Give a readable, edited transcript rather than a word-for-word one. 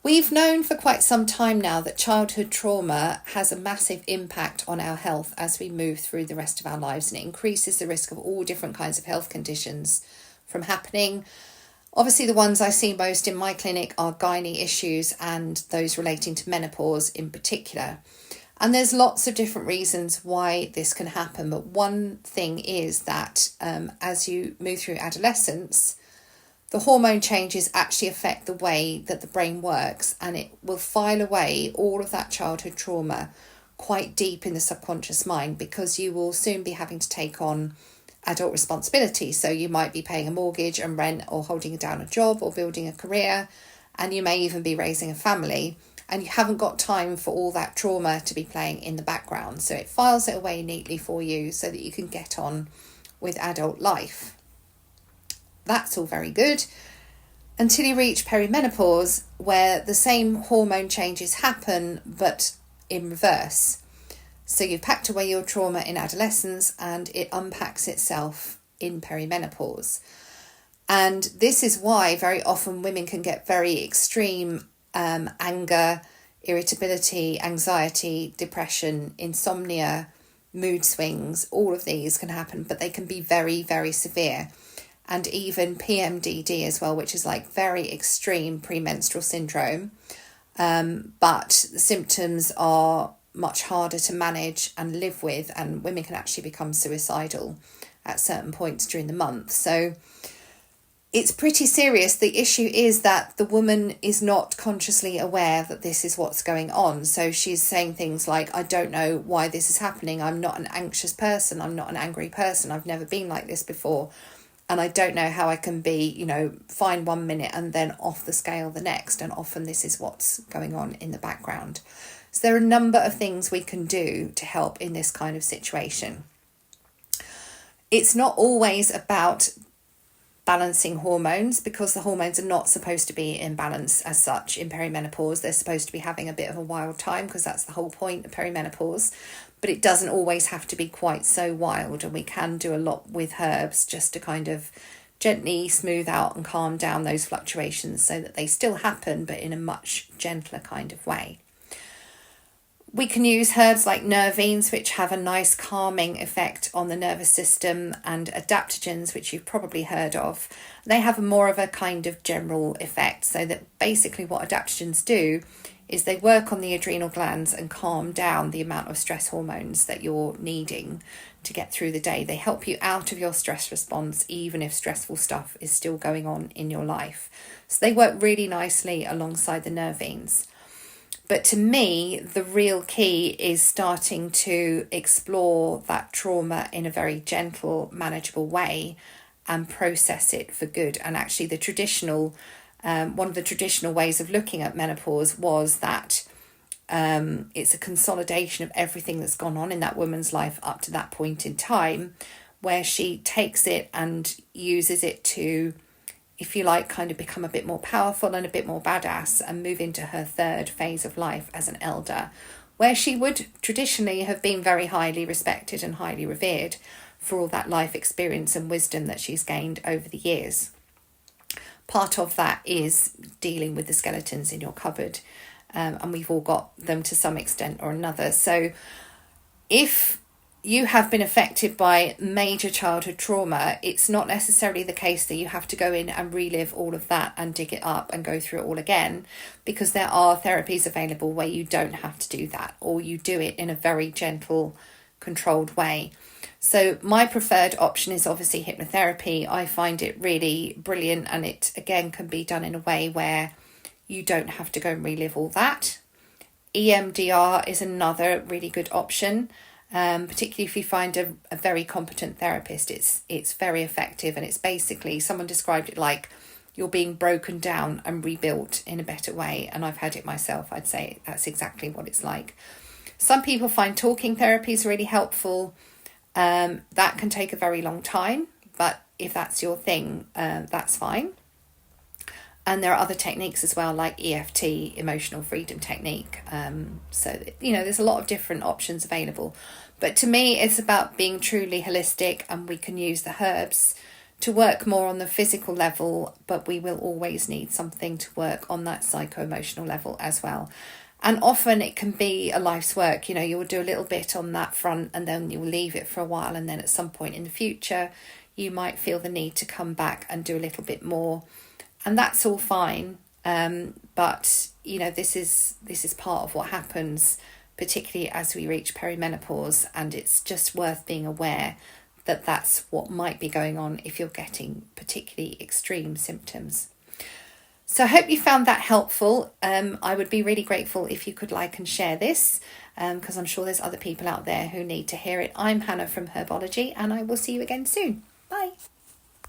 We've known for quite some time now that childhood trauma has a massive impact on our health as we move through the rest of our lives, and it increases the risk of all different kinds of health conditions from happening. Obviously, the ones I see most in my clinic are gynae issues and those relating to menopause in particular. And there's lots of different reasons why this can happen, but one thing is that as you move through adolescence, the hormone changes actually affect the way that the brain works, and it will file away all of that childhood trauma quite deep in the subconscious mind, because you will soon be having to take on adult responsibility. So you might be paying a mortgage and rent, or holding down a job, or building a career, and you may even be raising a family, and you haven't got time for all that trauma to be playing in the background. So it files it away neatly for you so that you can get on with adult life. That's all very good until you reach perimenopause, where the same hormone changes happen but in reverse. So you've packed away your trauma in adolescence and it unpacks itself in perimenopause. And this is why very often women can get very extreme anger, irritability, anxiety, depression, insomnia, mood swings. All of these can happen, but they can be very, very severe. And even PMDD as well, which is like very extreme premenstrual syndrome. But the symptoms are much harder to manage and live with, and women can actually become suicidal at certain points during the month. So it's pretty serious. The issue is that the woman is not consciously aware that this is what's going on. So she's saying things like, I don't know why this is happening. I'm not an anxious person. I'm not an angry person. I've never been like this before. And I don't know how I can be, fine 1 minute and then off the scale the next. And often this is what's going on in the background. So there are a number of things we can do to help in this kind of situation. It's not always about balancing hormones, because the hormones are not supposed to be in balance as such in perimenopause. They're supposed to be having a bit of a wild time, because that's the whole point of perimenopause. But it doesn't always have to be quite so wild, and we can do a lot with herbs just to kind of gently smooth out and calm down those fluctuations so that they still happen, but in a much gentler kind of way. We can use herbs like nervines, which have a nice calming effect on the nervous system, and adaptogens, which you've probably heard of. They have more of a kind of general effect, so that basically what adaptogens do is they work on the adrenal glands and calm down the amount of stress hormones that you're needing to get through the day. They help you out of your stress response, even if stressful stuff is still going on in your life. So they work really nicely alongside the nervines. But to me, the real key is starting to explore that trauma in a very gentle, manageable way and process it for good. And actually the traditional, one of the traditional ways of looking at menopause was that it's a consolidation of everything that's gone on in that woman's life up to that point in time, where she takes it and uses it to, if you like, kind of become a bit more powerful and a bit more badass and move into her third phase of life as an elder, where she would traditionally have been very highly respected and highly revered for all that life experience and wisdom that she's gained over the years. Part of that is dealing with the skeletons in your cupboard, and we've all got them to some extent or another. So if you have been affected by major childhood trauma, it's not necessarily the case that you have to go in and relive all of that and dig it up and go through it all again, because there are therapies available where you don't have to do that, or you do it in a very gentle, controlled way. So my preferred option is obviously hypnotherapy. I find it really brilliant, and it again can be done in a way where you don't have to go and relive all that. EMDR is another really good option. Particularly if you find a very competent therapist. It's very effective, and it's basically, someone described it like you're being broken down and rebuilt in a better way, and I've had it myself. I'd say that's exactly what it's like. Some people find talking therapies really helpful. That can take a very long time, but if that's your thing, that's fine. And there are other techniques as well, like EFT, emotional freedom technique. So, there's a lot of different options available. But to me, it's about being truly holistic, and we can use the herbs to work more on the physical level, but we will always need something to work on that psycho-emotional level as well. And often it can be a life's work. You'll do a little bit on that front and then you'll leave it for a while, and then at some point in the future you might feel the need to come back and do a little bit more, and that's all fine. But this is part of what happens, particularly as we reach perimenopause, and it's just worth being aware that that's what might be going on if you're getting particularly extreme symptoms. So I hope you found that helpful. I would be really grateful if you could like and share this, because I'm sure there's other people out there who need to hear it. I'm Hannah from Herbology, and I will see you again soon. Bye.